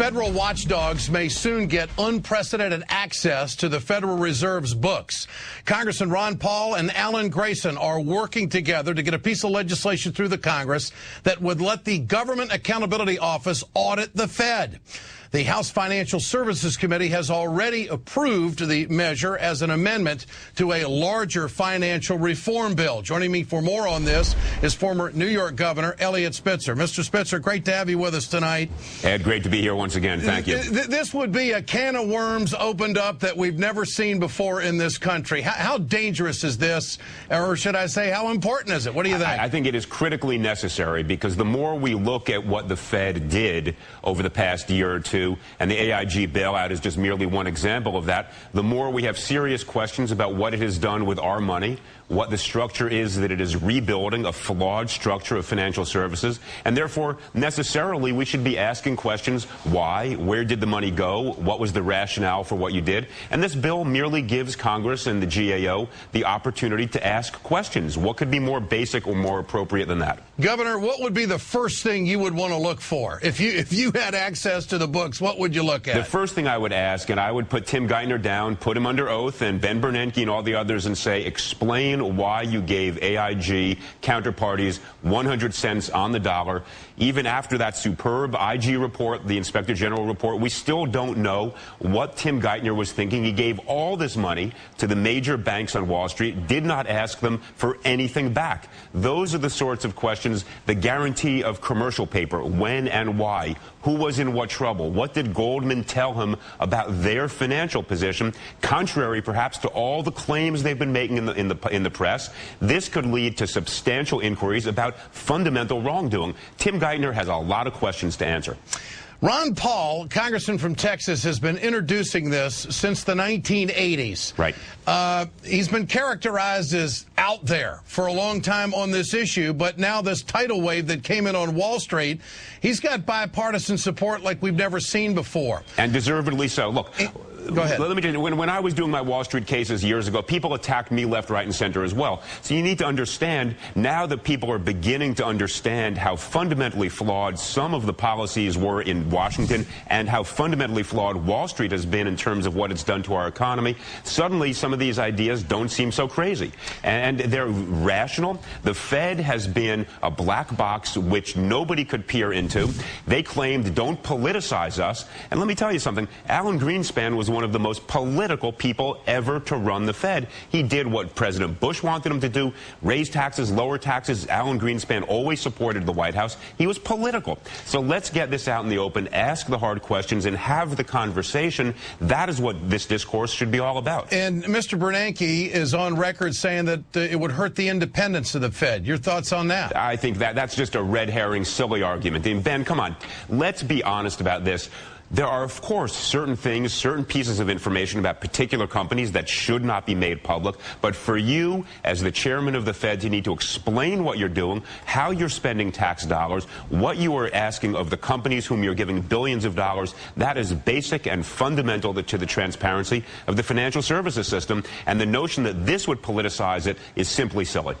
Federal watchdogs may soon get unprecedented access to the Federal Reserve's books. Congressman Ron Paul and Alan Grayson are working together to get a piece of legislation through the Congress that would let the Government Accountability Office audit the Fed. The House Financial Services Committee has already approved the measure as an amendment to a larger financial reform bill. Joining me for more on this is former New York Governor Eliot Spitzer. Mr. Spitzer, great to have you with us tonight. Ed, great to be here once again. Thank you. This would be a can of worms opened up that we've never seen before in this country. How dangerous is this, or should I say, how important is it? What do you think? I think it is critically necessary because the more we look at what the Fed did over the past year or two, and the AIG bailout is just merely one example of that, the more we have serious questions about what it has done with our money, what the structure is that it is rebuilding, a flawed structure of financial services, and therefore necessarily we should be asking questions: why, where did the money go, what was the rationale for what you did? And this bill merely gives Congress and the GAO the opportunity to ask questions. What could be more basic or more appropriate than that? Governor, what would be the first thing you would want to look for? If you had access to the books, what would you look at? The first thing I would ask, and I would put Tim Geithner down, put him under oath, and Ben Bernanke and all the others, and say, explain why you gave AIG counterparties 100 cents on the dollar. Even after that superb IG report, the Inspector General report, we still don't know what Tim Geithner was thinking. He gave all this money to the major banks on Wall Street, did not ask them for anything back. Those are the sorts of questions, the guarantee of commercial paper, when and why, who was in what trouble, what did Goldman tell him about their financial position, contrary perhaps to all the claims they've been making in the press. This could lead to substantial inquiries about fundamental wrongdoing. Tim Geithner has a lot of questions to answer. Ron Paul, congressman from Texas, has been introducing this since the 1980s. Right. He's been characterized as out there for a long time on this issue, but now this tidal wave that came in on Wall Street, he's got bipartisan support like we've never seen before. And deservedly so. Look. Go ahead. Let me tell you, when I was doing my Wall Street cases years ago, people attacked me left, right, and center as well. So you need to understand, now that people are beginning to understand how fundamentally flawed some of the policies were in Washington and how fundamentally flawed Wall Street has been in terms of what it's done to our economy, suddenly some of these ideas don't seem so crazy. And they're rational. The Fed has been a black box which nobody could peer into. They claimed, don't politicize us. And let me tell you something, Alan Greenspan was one of the most political people ever to run the Fed. He did what President Bush wanted him to do, raise taxes, lower taxes. Alan Greenspan always supported the White House. He was political. So let's get this out in the open, ask the hard questions, and have the conversation. That is what this discourse should be all about. And Mr. Bernanke is on record saying that it would hurt the independence of the Fed. Your thoughts on that? I think that's just a red herring, silly argument. And Ben, come on. Let's be honest about this. There are, of course, certain things, certain pieces of information about particular companies that should not be made public. But for you, as the chairman of the Fed, you need to explain what you're doing, how you're spending tax dollars, what you are asking of the companies whom you're giving billions of dollars. That is basic and fundamental to the transparency of the financial services system. And the notion that this would politicize it is simply silly.